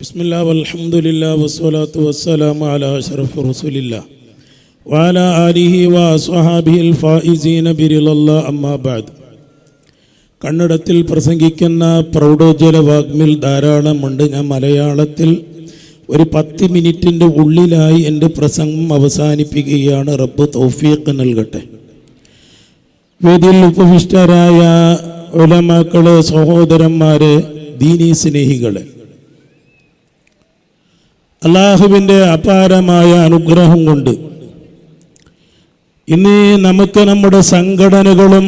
ബിസ്മില്ലാ വൽഹംദുലില്ലാ വസ്സലാത്തു വസ്സലാമു അലാ അഷ്റഫി റസൂലില്ലാ വഅലാ ആലിഹി വഅസ്ഹാബിഹിൽ ഫായിസീന ബിറിളല്ലാഹ് അമ്മാ ബഅദ്. കന്നഡത്തിൽ പ്രസംഗിക്കുന്ന പ്രൗഢോജ്വല വാഗ്മിൽ ധാരാളമുണ്ട്. ഞാൻ മലയാളത്തിൽ ഒരു 10 മിനിറ്റിൻ്റെ ഉള്ളിലായി എൻ്റെ പ്രസംഗം അവസാനിപ്പിക്കുകയാണ്. റബ്ബ് തൗഫീഖ് നൽകട്ടെ. വേദിയിൽ ഉപവിഷ്ടരായ ഉലമാക്കളെ, സഹോദരന്മാരെ, ദീനീ സ്നേഹികളെ, അള്ളാഹുവിൻ്റെ അപാരമായ അനുഗ്രഹം കൊണ്ട് ഇന്ന് നമുക്ക് നമ്മുടെ സംഘടനകളും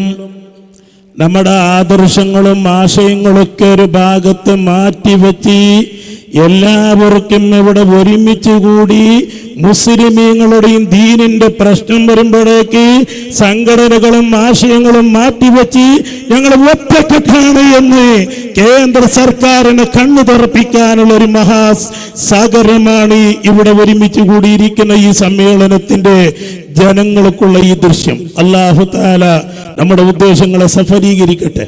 നമ്മുടെ ആദർശങ്ങളും ആശയങ്ങളൊക്കെ ഒരു ഭാഗത്ത് മാറ്റിവെച്ച് എല്ലാവർക്കും ഇവിടെ ഒരുമിച്ച് കൂടി മുസ്ലിമീങ്ങളുടെയും ദീനിന്റെ പ്രശ്നം വരുമ്പോഴേക്ക് സംഘടനകളും ആശയങ്ങളും മാറ്റിവെച്ച് ഞങ്ങൾ ഒറ്റക്കെട്ടാണ് എന്ന് കേന്ദ്ര സർക്കാരിന് കണ്ണു തുറപ്പിക്കാനുള്ള ഒരു മഹാസാഗരമാണ് ഇവിടെ ഒരുമിച്ച് കൂടിയിരിക്കുന്ന ഈ സമ്മേളനത്തിന്റെ ജനങ്ങൾക്കുള്ള ഈ ദൃശ്യം. അല്ലാഹു തആല നമ്മുടെ ഉദ്ദേശങ്ങളെ സഫലീകരിക്കട്ടെ.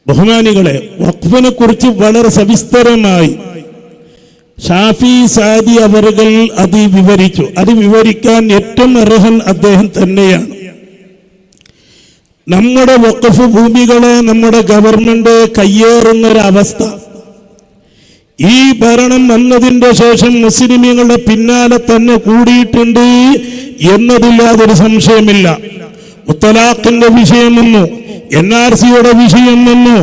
ബഹുമാനികളെ, വഖഫിനെ കുറിച്ച് വളരെ സവിസ്തരമായി ഷാഫി സാദി അവറുകൾ അത് വിവരിച്ചു. അത് വിവരിക്കാൻ ഏറ്റവും അർഹൻ അദ്ദേഹം തന്നെയാണ്. നമ്മുടെ വഖഫ് ഭൂമികളെ നമ്മുടെ ഗവൺമെന്റ് കയ്യേറുന്നൊരവസ്ഥ ഈ ഭരണം വന്നതിന്റെ ശേഷം മുസ്ലിമീങ്ങളുടെ പിന്നാലെ തന്നെ കൂടിയിട്ടുണ്ട് എന്നതില്ലാതൊരു സംശയമില്ല. മുത്തലാഖിന്റെ വിഷയം വന്നു, NRCയുടെ വിഷയം വന്നു,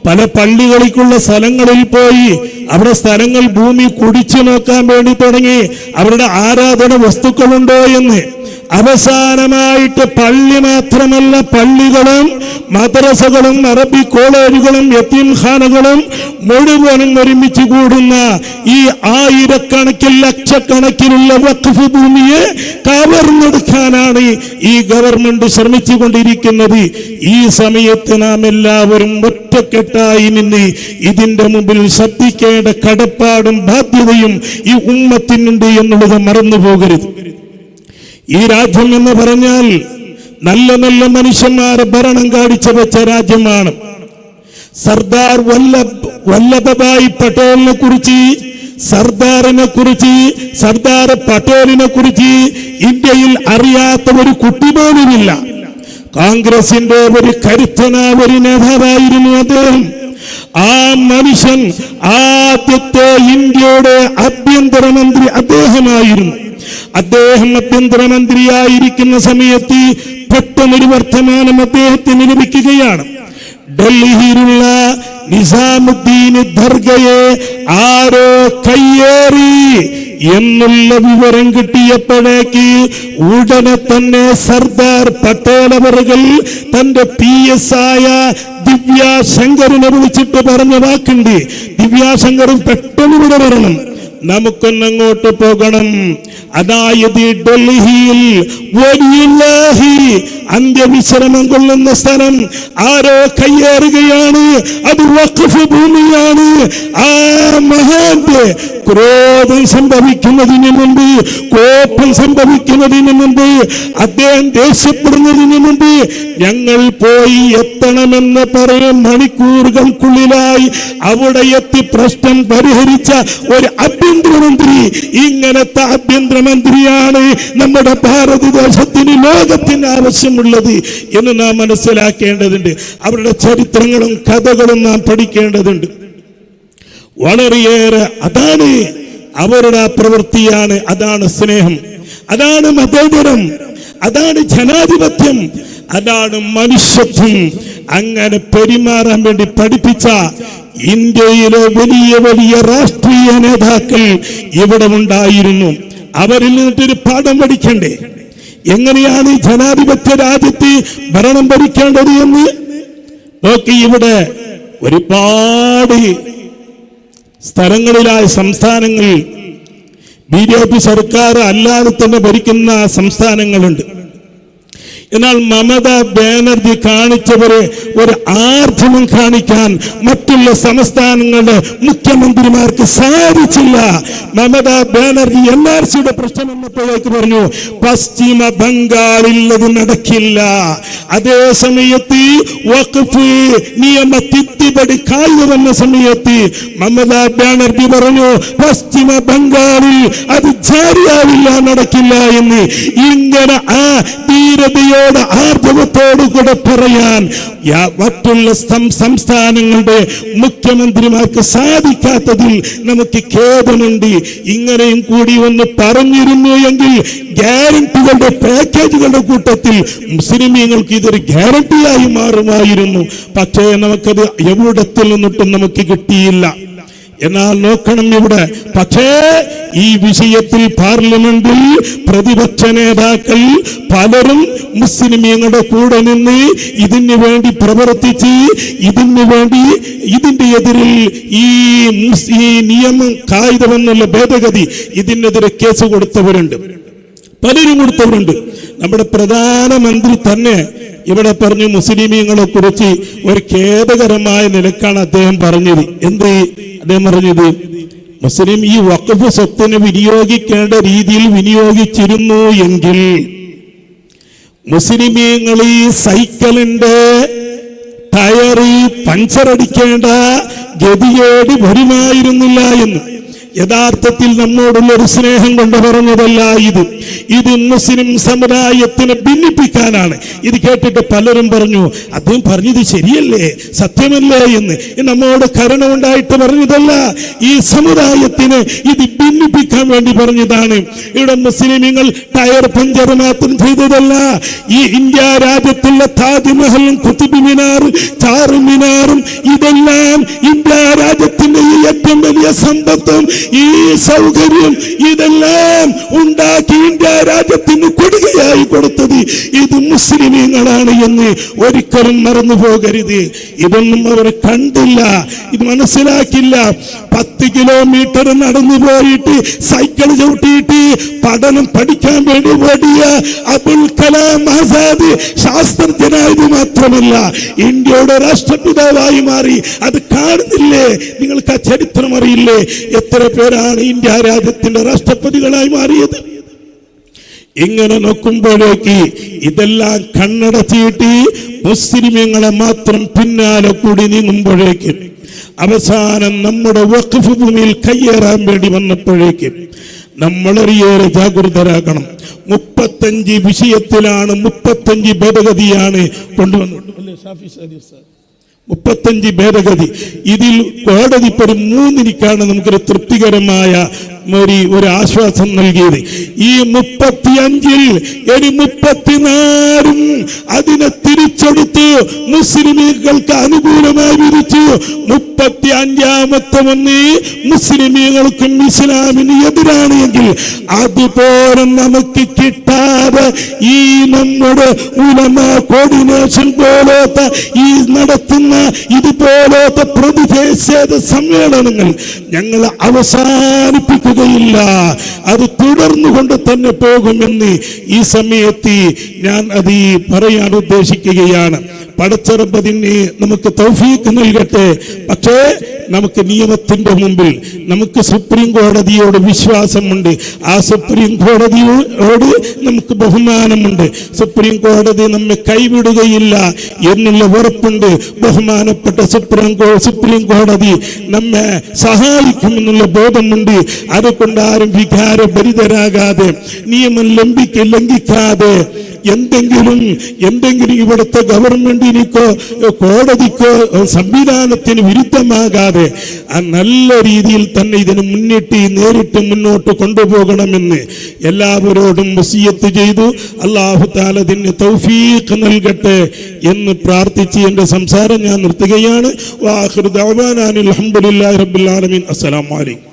പല പള്ളികളിലേക്കുള്ള സ്ഥലങ്ങളിൽ പോയി അവിടെ സ്ഥലങ്ങൾ ഭൂമി കുടിച്ചു നോക്കാൻ വേണ്ടി തുടങ്ങി. അവരുടെ ആരാധന വസ്തുക്കളുണ്ടോ എന്ന്. അവസാനമായിട്ട് പള്ളി മാത്രമല്ല, പള്ളികളും മദ്രസകളും അറബി കോളേജുകളും യതീംഖാനകളും മുഴുവനും ഒരുമിച്ച് കൂടുന്ന ഈ ആയിരക്കണക്കിന് ലക്ഷക്കണക്കിനുള്ള വഖഫ് ഭൂമിയെ കവർന്നെടുക്കാനാണ് ഈ ഗവൺമെന്റ് ശ്രമിച്ചുകൊണ്ടിരിക്കുന്നത്. ഈ സമയത്ത് നാം എല്ലാവരും ഒറ്റക്കെട്ടായി നിന്ന് ഇതിന്റെ മുമ്പിൽ ശ്രദ്ധിക്കേണ്ട കടപ്പാടും ബാധ്യതയും ഈ ഉമ്മത്തിനുണ്ട് എന്നുള്ളത് മറന്നു പോകരുത്. ഈ രാജ്യം എന്ന് പറഞ്ഞാൽ നല്ല നല്ല മനുഷ്യന്മാരെ ഭരണം കാഴ്ച വെച്ച രാജ്യമാണ്. സർദാർ വല്ലഭഭായ് പട്ടേലിനെ കുറിച്ച്, സർദാർ പട്ടേലിനെ കുറിച്ച് ഇന്ത്യയിൽ അറിയാത്ത ഒരു കുട്ടിപോലുമില്ല. കോൺഗ്രസിന്റെ ഒരു കരുത്തനായ ഒരു നേതാവായിരുന്നു അദ്ദേഹം. ആ മനുഷ്യൻ ആദ്യത്തെ ഇന്ത്യയുടെ ആഭ്യന്തരമന്ത്രി അദ്ദേഹമായിരുന്നു. അദ്ദേഹം ആഭ്യന്തരമന്ത്രിയായിരിക്കുന്ന സമയത്ത് പെട്ടെന്നൊരു വർത്തമാനം അദ്ദേഹത്തിന് ലഭിക്കുകയാണ്. ഡൽഹിയിലുള്ള നിസാമുദ്ദീൻ ദർഗയെ ആരോ കയ്യേറി എന്നുള്ള വിവരം കിട്ടിയപ്പോഴേക്ക് ഉടനെ തന്നെ സർദാർ പട്ടേൽ അവറുകൾ തന്റെ PS ആയ ദിവ്യാശങ്കറിനെ വിളിച്ചിട്ട് പറഞ്ഞ വാക്കുണ്ട്. ദിവ്യാശങ്കർ പെട്ടെന്ന് ഇവിടെ വരണം, നമുക്കൊന്നങ്ങോട്ട് പോകണം. അതായത് ഡൽഹിയിൽ വലിയുല്ലാഹി അന്ത്യവിശ്രമം കൊള്ളുന്ന സ്ഥലം ആരോ കയ്യേറുകയാണ്. അത് വഖഫ് ഭൂമിയാണ്. ആ മഹാന്റെ ക്രോധം സംഭവിക്കുന്നതിന് മുമ്പ്, കോപം സംഭവിക്കുന്നതിന് മുമ്പ്, അദ്ദേഹം ദേഷ്യപ്പെടുന്നതിന് മുമ്പ് ഞങ്ങൾ പോയി എത്തണമെന്ന് പറയും മണിക്കൂറുകൾക്കുള്ളിലായി അവിടെ എത്തി പ്രശ്നം പരിഹരിച്ച ഒരു ആഭ്യന്തരമന്ത്രി. ഇങ്ങനത്തെ ആഭ്യന്തരമന്ത്രിയാണ് നമ്മുടെ ഭാരതദേശത്തിന്, ലോകത്തിന് ആവശ്യമുള്ളത് എന്ന് നാം മനസ്സിലാക്കേണ്ടതുണ്ട്. അവരുടെ ചരിത്രങ്ങളും കഥകളും നാം പഠിക്കേണ്ടതുണ്ട് വളരെയേറെ. അതാണ് അവരുടെ പ്രവൃത്തിയാണ്, അതാണ് സ്നേഹം, അതാണ് മതേതരം, അതാണ് ജനാധിപത്യം, അതാണ് മനുഷ്യത്വം. അങ്ങനെ പെരുമാറാൻ വേണ്ടി പഠിപ്പിച്ച ഇന്ത്യയിലെ വലിയ വലിയ രാഷ്ട്രീയ നേതാക്കൾ ഇവിടെ ഉണ്ടായിരുന്നു. അവരിൽ നിന്നിട്ടൊരു പാഠം പഠിക്കണ്ടേ? എങ്ങനെയാണ് ഈ ജനാധിപത്യ രാജ്യത്ത് ഭരണം ഭരിക്കേണ്ടത് എന്ന് നോക്കി. ഇവിടെ ഒരുപാട് സ്ഥലങ്ങളിലായ സംസ്ഥാനങ്ങൾ BJP സർക്കാർ അല്ലാതെ തന്നെ ഭരിക്കുന്ന സംസ്ഥാനങ്ങളുണ്ട്. എന്നാൽ മമതാ ബാനർജി കാണിച്ചവരെ ഒരു ആർജവം കാണിക്കാൻ മറ്റുള്ള സംസ്ഥാനങ്ങളുടെ മുഖ്യമന്ത്രിമാർക്ക് സാധിച്ചില്ല. മമതാ ബാനർജി NRCയുടെ പ്രശ്നം എന്നപ്പോഴേക്ക് പറഞ്ഞു പശ്ചിമ ബംഗാളിൽ അത് നടക്കില്ല. അതേ സമയത്ത് വഖഫ് നിയമ തിദ്ദുപടി കായിക വന്ന സമയത്ത് മമതാ ബാനർജി പറഞ്ഞു പശ്ചിമ ബംഗാളിൽ അത് ജാരിയാവില്ല, നടക്കില്ല എന്ന്. ഇങ്ങനെ ആ ധീരതയോ ആർജവത്തോടുകൂടെ പറയാൻ മറ്റുള്ള സംസ്ഥാനങ്ങളുടെ മുഖ്യമന്ത്രിമാർക്ക് സാധിക്കാത്തതിൽ നമുക്ക് ഖേദമുണ്ട്. ഇങ്ങനെയും കൂടി ഒന്ന് പറഞ്ഞിരുന്നു എങ്കിൽ ഗ്യാരണ്ടികളുടെ പാക്കേജുകളുടെ കൂട്ടത്തിൽ മുസ്ലിമീങ്ങൾക്ക് ഇതൊരു ഗ്യാരണ്ടിയായി മാറുമായിരുന്നു. പക്ഷേ നമുക്കത് എവിടത്തിൽ നിന്നിട്ടും നമുക്ക് കിട്ടിയില്ല. എന്നാൽ നോക്കണം ഇവിടെ, പക്ഷേ ഈ വിഷയത്തിൽ പാർലമെന്റിൽ പ്രതിപക്ഷ നേതാക്കൾ പലരും മുസ്ലിമീങ്ങളുടെ കൂടെ നിന്ന് ഇതിനു വേണ്ടി പ്രവർത്തിച്ച് ഇതിന്റെ എതിരിൽ ഈ നിയമം കായികമെന്നുള്ള ഭേദഗതി ഇതിനെതിരെ കേസ് കൊടുത്തവരുണ്ട്, പലരും കൊടുത്തവരുണ്ട്. നമ്മുടെ പ്രധാനമന്ത്രി തന്നെ ഇവിടെ പറഞ്ഞു മുസ്ലിമീങ്ങളെ കുറിച്ച് ഒരു ഖേദകരമായ നിലക്കാണ് അദ്ദേഹം പറഞ്ഞത്. എന്ത് അദ്ദേഹം പറഞ്ഞത്? മുസ്ലിം ഈ വഖഫ് സ്വത്തിനെ വിനിയോഗിക്കേണ്ട രീതിയിൽ വിനിയോഗിച്ചിരുന്നു എങ്കിൽ മുസ്ലിമീങ്ങൾ ഈ സൈക്കിളിന്റെ ടയറ് പഞ്ചറടിക്കേണ്ട ഗതികേട് വരുമായിരുന്നില്ല എന്ന്. യഥാർത്ഥത്തിൽ നമ്മോടുള്ള ഒരു സ്നേഹം കൊണ്ട് പറഞ്ഞതല്ല ഇത് മുസ്ലിം സമുദായത്തിനെ ഭിന്നിപ്പിക്കാനാണ്. ഇത് കേട്ടിട്ട് പലരും പറഞ്ഞു അദ്ദേഹം പറഞ്ഞത് ശരിയല്ലേ, സത്യമല്ലേ എന്ന്. നമ്മോട് കരുണ ഉണ്ടായിട്ട് പറഞ്ഞതല്ല, ഈ സമുദായത്തിനെ ഇത് ഭിന്നിപ്പിക്കാൻ വേണ്ടി പറഞ്ഞതാണ്. ഇവിടെ മുസ്ലിമീങ്ങൾ ടയർ പഞ്ചർ മാത്രം ചെയ്തതല്ല, ഈ ഇന്ത്യ രാജ്യത്തുള്ള താജ്മഹലും കുതുബ് മിനാറും ചാർമിനാറും ഇതെല്ലാം ഇന്ത്യ രാജ്യത്തിന്റെ ഏറ്റവും വലിയ സമ്പത്തും ഈ സൗകര്യം ഇതെല്ലാം ഉണ്ടാക്കി ഇന്ത്യ രാജ്യത്തിന് കൊടുകയായി കൊടുത്തത് ഇത് മുസ്ലിമീങ്ങളാണ് എന്ന് ഒരിക്കലും മറന്നു പോകരുത്. ഇതൊന്നും അവർ കണ്ടില്ല, ഇത് മനസ്സിലാക്കില്ല. 10 കിലോമീറ്റർ നടന്നു പോയിട്ട് സൈക്കിൾ ചവിട്ടിയിട്ട് പഠനം പഠിക്കാൻ വേണ്ടി ഓടിയ അബുൽ കലാം ആസാദ് ശാസ്ത്രജ്ഞനായത് മാത്രമല്ല ഇന്ത്യയുടെ രാഷ്ട്രപിതാവായി മാറി. അത് കാണുന്നില്ലേ? നിങ്ങൾക്ക് ആ ചരിത്രം അറിയില്ലേ? എത്ര പേരാണ് ഇന്ത്യ രാജ്യത്തിന്റെ രാഷ്ട്രപതികളായി മാറിയത്? ഇങ്ങനെ നോക്കുമ്പോഴേക്ക് ഇതെല്ലാം കണ്ണടച്ചിട്ട് മുസ്ലിമീങ്ങളെ മാത്രം പിന്നാലെ കൂടി നീങ്ങുമ്പോഴേക്ക് അവസാനം നമ്മുടെ വഖഫ് ഭൂമിയിൽ കയ്യേറാൻ വേണ്ടി വന്നപ്പോഴേക്ക് നമ്മളേറെ ജാഗ്രതരാകണം. 35 വിഷയത്തിലാണ് 35 ഭേദഗതിയാണ് കൊണ്ടുവന്നത്. 35 ഭേദഗതി. ഇതിൽ കോടതി ഇപ്പോൾ 3 നമുക്കൊരു തൃപ്തികരമായ ഒരു ആശ്വാസം നൽകിയത്. ഈ 35-ൽ 34 അതിനെ തിരിച്ചെടുത്ത് മുസ്ലിമീങ്ങൾക്ക് അനുകൂലമായി വിധിച്ചു. 35-ാമത്തെ മുസ്ലിമീങ്ങൾക്കും ഇസ്ലാമിന് എതിരാണ് എങ്കിൽ അതുപോലെ നമുക്ക് കിട്ടാതെ ഈ നമ്മുടെ ഉലമാ കോർഡിനേഷൻ പോലത്തെ ഈ നടത്തുന്ന ഇതുപോലത്തെ പ്രതിഷേധ സമ്മേളനങ്ങൾ ഞങ്ങൾ അവസാനിപ്പിക്കുകയില്ല, അത് തുടർന്നുകൊണ്ട് തന്നെ പോകുമെന്ന് ഈ സമയത്ത് ഞാൻ അത് പറയാൻ ഉദ്ദേശിക്കുകയാണ്. പടച്ചറബതിന് നമുക്ക് തൗഫീഖ് നൽകട്ടെ. പക്ഷേ നമുക്ക് നിയമത്തിന്റെ മുമ്പിൽ നമുക്ക് സുപ്രീം കോടതിയോട് വിശ്വാസമുണ്ട്. ആ സുപ്രീം കോടതിയോട് നമുക്ക് ബഹുമാനമുണ്ട്. സുപ്രീം കോടതി നമ്മെ കൈവിടുകയില്ല എന്നുള്ള ഉറപ്പുണ്ട്. ബഹുമാനപ്പെട്ട സുപ്രീം കോടതി നമ്മെ സഹായിക്കുമെന്നുള്ള ബോധമുണ്ട്. അതുകൊണ്ട് ആരും വികാരഭരിതരാകാതെ നിയമം ലംഘിക്കാതെ എന്തെങ്കിലും ഇവിടുത്തെ ഗവൺമെന്റിനോ കോടതിക്കോ സംവിധാനത്തിന് വിരുദ്ധമാകാതെ ആ നല്ല രീതിയിൽ തന്നെ ഇതിന് നേരിട്ട് മുന്നോട്ട് കൊണ്ടുപോകണമെന്ന് എല്ലാവരോടും വസിയത്ത് ചെയ്തു. അല്ലാഹു തആല ഇതിന് തൗഫീഖ് നൽകട്ടെ എന്ന് പ്രാർത്ഥിച്ച് എന്റെ സംസാരം ഞാൻ നിർത്തുകയാണ്. വആഖിറു ദഅവാനാ അൽഹംദുലില്ലാഹി റബ്ബിൽ ആലമീൻ. അസ്സലാമു അലൈക്കും.